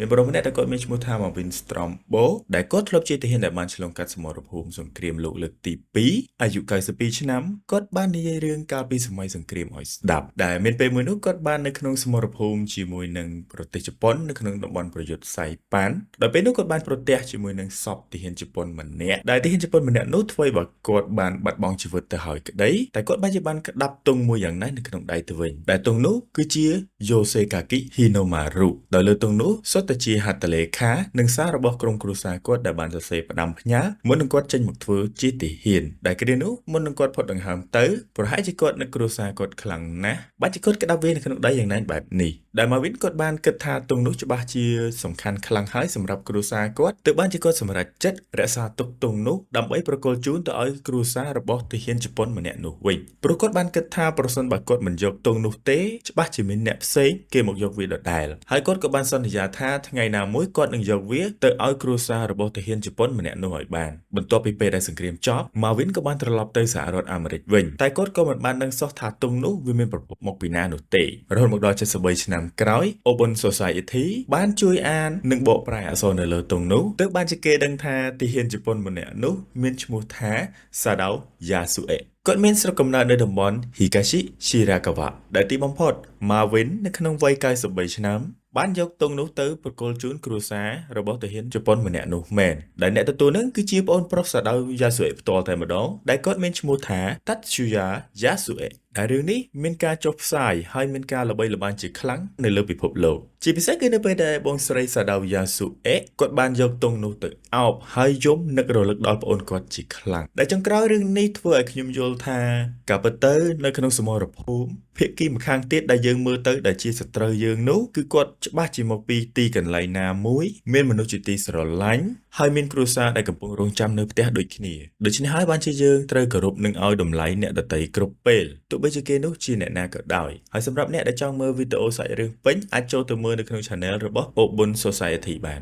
មានបរិបទម្នាក់ដែលគាត់មានឈ្មោះថា Marvin Strombo ដែលគាត់ធ្លាប់ជាទាហានដែលបានឆ្លងកាត់សមរភូមិសង្គ្រាមលោកលើកទី2អាយុ92ឆ្នាំគាត់បាននិយាយរឿងកាលពីសម័យសង្គ្រាមឲ្យស្ដាប់ដែលមានពេលមួយនោះគាត់បាននៅក្នុងសមរភូមិជាមួយនឹងប្រទេសជប៉ុននៅក្នុងតំបន់ប្រយុទ្ធសៃប៉ានដល់ពេលនោះគាត់បានប្រទះជាមួយនឹងសពទាហានជប៉ុនម្នាក់ដែលទាហានជប៉ុនម្នាក់នោះធ្វើឲ្យគាត់បានបាត់បង់ជីវិតទៅហើយក្តីតែគាត់បានក្តាប់ទង់មួយយ៉ាងណាស់នៅក្នុងដៃទៅវិញដែលទង់នោះគឺជា Yoshikage Hinomaru ដោយលើទង់នោះសុទ្ធតែជាហត្ថលេខានិងសាររបស់ក្រុមគ្រួសារគាត់ដែលបានសរសេរផ្ដាំផ្ញើមុននឹងគាត់ចេញមកធ្វើជាទាហានដែលគ្រានោះមុននឹងគាត់ផុតដង្ហើមទៅប្រហែលជាគាត់នឹកគ្រួសារគាត់ខ្លាំងណាស់បាច់ជាគាត់ក្តាប់វានៅក្នុងដៃយ៉ាងណាបែបនេះដែល Marvin គាត់បានគិតថាទង់នោះច្បាស់ជាសំខាន់ខ្លាំងហើយសម្រាប់គ្រួសារគាត់ទើបបានជាគាត់សម្រេចចិត្តរក្សាទុកទង់នោះដើម្បីប្រគល់ជូនទៅឲ្យគ្រួសាររបស់ទាហានជប៉ុនម្នាក់នោះវិញព្រោះគាត់បានគិតថាប្រសិនបើគាត់មិនយកទង់នោះទេច្បាស់ជាមានអ្នកផ្សេងគេមកយកវាដដែលហើយគាត់ក៏បានសន្យាថាថ្ងៃណាមួយគាត់នឹងយកវាទៅឲ្យគ្រួសាររបស់ទាហានជប៉ុនម្នាក់នោះឲ្យបានបន្ទាប់ពីពេលដែលសង្គ្រាមចប់ Marvin ក៏បានត្រឡប់ទៅសហរដ្ឋអាមេរិកវិញតែគាត់ក៏មិនបានដឹងសោះថាទង់នោះវាមានប្រភពមកពីណានោះទេរហូតមកដល់73ឆ្នាំក្រោយ Open Society បានជួយអាននិងបកប្រែអក្សរនៅលើទង់នោះទើបបានជាគេដឹងថាទាហានជប៉ុនម្នាក់នោះមានឈ្មោះថា Sadao Yasue គាត់មានស្រុកកំណើតនៅតំបន់ Higashi Shirakawa ដែលទីបំផុត Marvin នៅក្នុងវ័យ93ឆ្នាំបានយកទង់នោះទៅប្រគល់ជូនគ្រួសាររបស់ទាហានជប៉ុនម្នាក់នោះមែនដែលអ្នកទទួលនឹងគឺជាប្អូនប្រុសសាដោយ៉ាស៊ុអេផ្ទាល់តែម្ដងដែលគាត់មានឈ្មោះថា Tatsuya Yasue ដែលរឿងនេះមានការចុះផ្សាយហើយមានការល្បីល្បាញជាខ្លាំងនៅលើពិភពលោកជាពិសេសគឺនៅពេលដែលបងស្រីសាដោយ៉ាស៊ុអេគាត់បានយកទង់នោះទៅអោបហើយយំនឹករលឹកដល់ប្អូនគាត់ជាខ្លាំងដែលចុងក្រោយរឿងនេះធ្វើឲ្យខ្ញុំយល់ថាការពិតទៅនៅក្នុងសមរភូមិភាគីម្ខាងទៀតដែលយើងមើលទៅដែលជាសត្រូវយើងនោះគឺគាត់ច្បាស់ជាមកពីទីកន្លែងណាមួយមានមនុស្សជាទីស្រឡាញ់ហើយមានគ្រួសារដែលកំពុងរងចាំនៅផ្ទះដូចគ្នាដូច្នេះហើយបានជាយើងត្រូវគោរពនិងឲ្យតម្លៃអ្នកដទៃគ្រប់ពេលទោះបីជាគេនោះជាអ្នកណាក៏ដោយហើយសម្រាប់អ្នកដែលចង់មើលវីដេអូសាច់រឿងពេញអាចចូលទៅមើលនៅក្នុង Channel របស់ Obun Society បាន